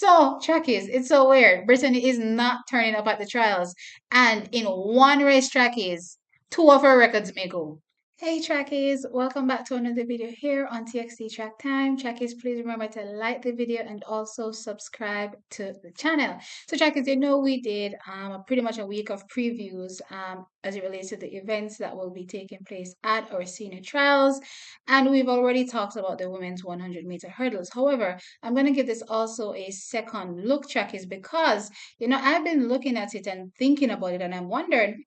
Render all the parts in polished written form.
So, trackies, it's so weird. Brittany is not turning up at the trials. And in one race, trackies, two of her records may go. Hey trackies, welcome back to another video here on TXT Track Time. Trackies, please remember to like the video and also subscribe to the channel. So trackies, we did pretty much a week of previews as it relates to the events that will be taking place at our senior trials. And we've already talked about the women's 100-meter hurdles. However, I'm going to give this also a second look, trackies, because, I've been looking at it and thinking about it and I'm wondering,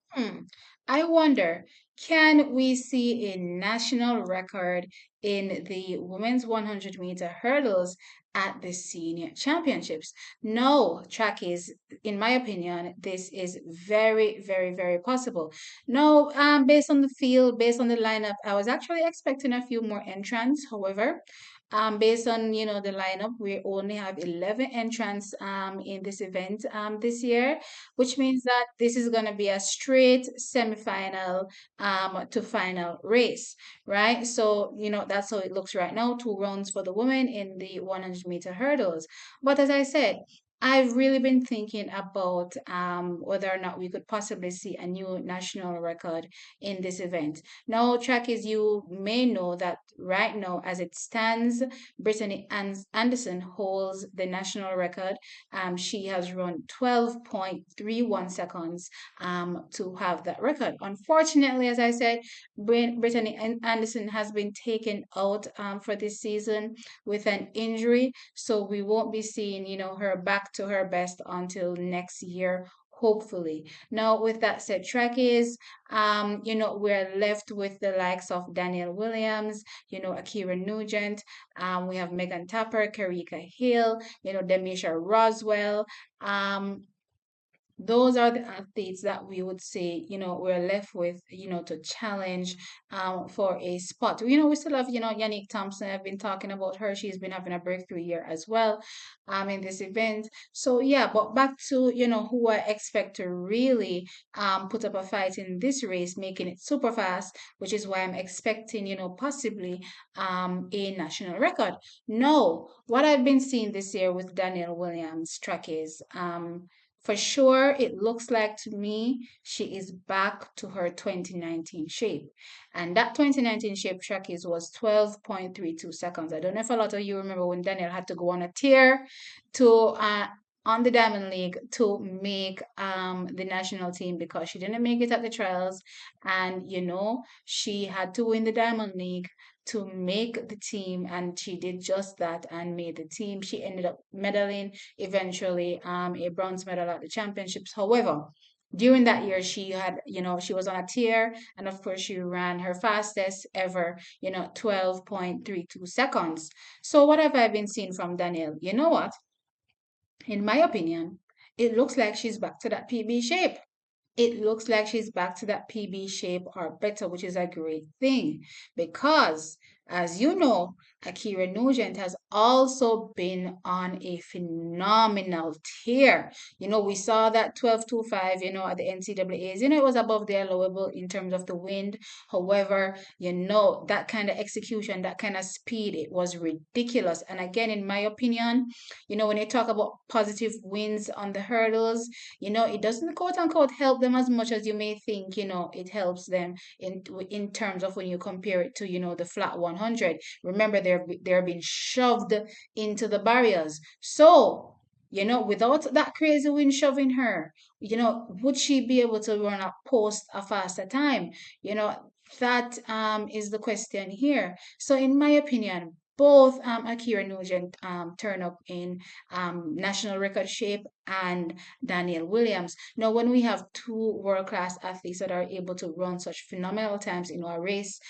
I wonder, can we see a national record in the women's 100-meter hurdles at the senior championships? No, trackies, in my opinion, this is very, very, very possible. No, based on the field, based on the lineup, I was actually expecting a few more entrants. However, based on the lineup, we only have 11 entrants in this event this year, which means that this is going to be a straight semifinal to final race, right? So that's how it looks right now. Two rounds for the women in the 100-meter hurdles. But as I said, I've really been thinking about whether or not we could possibly see a new national record in this event. Now, trackies, you may know that right now, as it stands, Brittany Anderson holds the national record. She has run 12.31 seconds to have that record. Unfortunately, as I said, Brittany Anderson has been taken out for this season with an injury, so we won't be seeing, her back to her best until next year, hopefully. Now, with that said, trackies, we're left with the likes of Danielle Williams, Ackera Nugent. We have Megan Tapper, Kerrica Hill, Demisha Roswell. Those are the athletes that we would say, we're left with, to challenge for a spot. We still have, Yannick Thompson. I've been talking about her. She's been having a breakthrough year as well in this event. So yeah, but back to, who I expect to really put up a fight in this race, making it super fast, which is why I'm expecting, possibly a national record. No, what I've been seeing this year with Danielle Williams track is for sure, it looks like to me she is back to her 2019 shape. And that 2019 shape track was 12.32 seconds. I don't know if a lot of you remember when Daniel had to go on a tear to on the Diamond League to make the national team because she didn't make it at the trials. And she had to win the Diamond League to make the team, and she did just that and made the team. She ended up medaling eventually a bronze medal at the championships. However, during that year, she had, she was on a tear, and of course, she ran her fastest ever, 12.32 seconds. So, what have I been seeing from Danielle? You know what? In my opinion, it looks like she's back to that PB shape. It looks like she's back to that PB shape or better, which is a great thing because, as you know, Ackera Nugent has also been on a phenomenal tear. We saw that 12.25, at the NCAAs. It was above the allowable in terms of the wind. However, that kind of execution, that kind of speed, it was ridiculous. And again, in my opinion, when you talk about positive wins on the hurdles, it doesn't quote unquote help them as much as you may think, it helps them in terms of when you compare it to, the flat 100. Remember, they're being shoved into the barriers. So, without that crazy wind shoving her, would she be able to run a faster time? That is the question here. So, in my opinion, both Ackera Nugent turn up in national record shape and Danielle Williams. Now, when we have two world-class athletes that are able to run such phenomenal times in our race,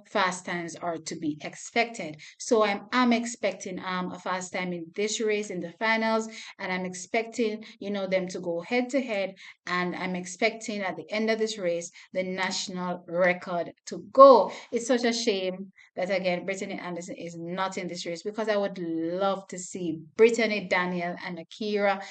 fast times are to be expected. So I'm expecting a fast time in this race in the finals, and I'm expecting them to go head to head, and I'm expecting at the end of this race the national record to go. It's such a shame that again Brittany Anderson is not in this race because I would love to see Britany, Danielle, and Ackera,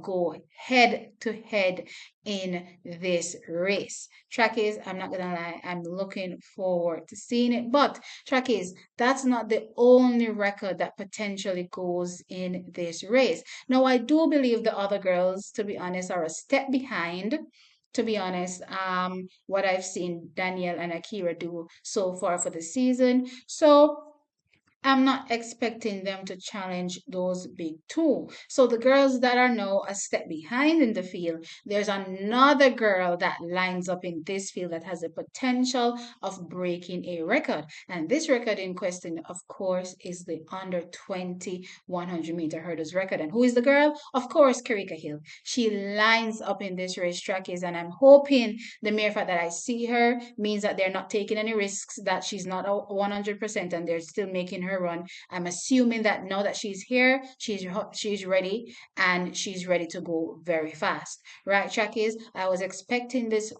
go head to head in this race. Track is, I'm not gonna lie, I'm looking forward to seeing it. But track is, that's not the only record that potentially goes in this race. Now, I do believe the other girls, to be honest, are a step behind. To be honest, what I've seen Danielle and Ackera do so far for the season. So I'm not expecting them to challenge those big two. So the girls that are now a step behind in the field, there's another girl that lines up in this field that has the potential of breaking a record. And this record in question, of course, is the under 20 100-meter hurdles record. And who is the girl? Of course, Kerrica Hill. She lines up in this racetrack is, and I'm hoping the mere fact that I see her means that they're not taking any risks, that she's not a 100% and they're still making her run. I'm assuming that now that she's here, she's ready and she's ready to go very fast. Right, track is, I was expecting this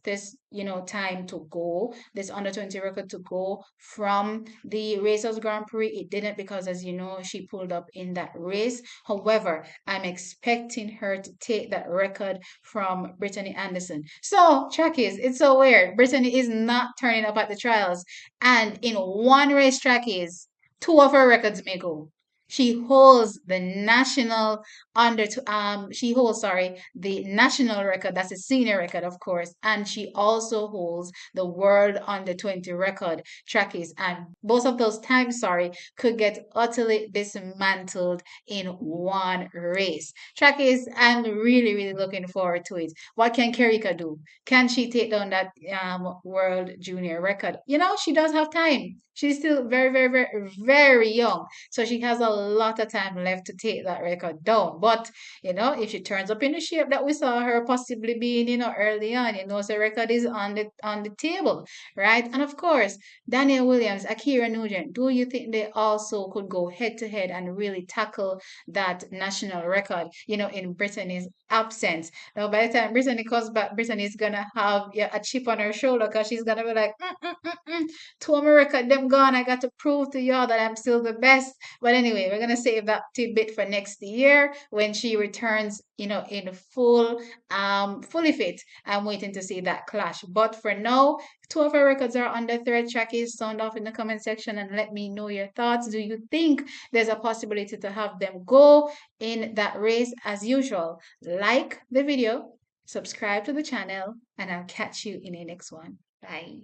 time to go, this under 20 record to go from the Racers Grand Prix. It didn't because, as you know, she pulled up in that race. However, I'm expecting her to take that record from Britany Anderson. So, track is, it's so weird. Britany is not turning up at the trials. And in one racetrack is, two of her records may go. She holds the national she holds, sorry, the national record. That's a senior record, of course, and she also holds the world under 20 record. Trackies, and both of those times, sorry, could get utterly dismantled in one race. Trackies, I'm really, really looking forward to it. What can Kerrica do? Can she take down that world junior record? She does have time. She's still very, very, very, very young. So she has a lot of time left to take that record down. But, if she turns up in the shape that we saw her possibly being, early on, so the record is on the table, right? And of course, Danielle Williams, Ackera Nugent, do you think they also could go head to head and really tackle that national record, in Brittany's absence? Now, by the time Brittany comes back, Brittany's gonna have a chip on her shoulder because she's gonna be like, to America, them gone. I got to prove to y'all that I'm still the best. But anyway, we're gonna save that tidbit for next year when she returns, in fully fit. I'm waiting to see that clash. But for now, two of our records are on the thread. Trackies, sound off in the comment section and let me know your thoughts. Do you think there's a possibility to have them go in that race? As usual, like the video, subscribe to the channel, and I'll catch you in the next one. Bye.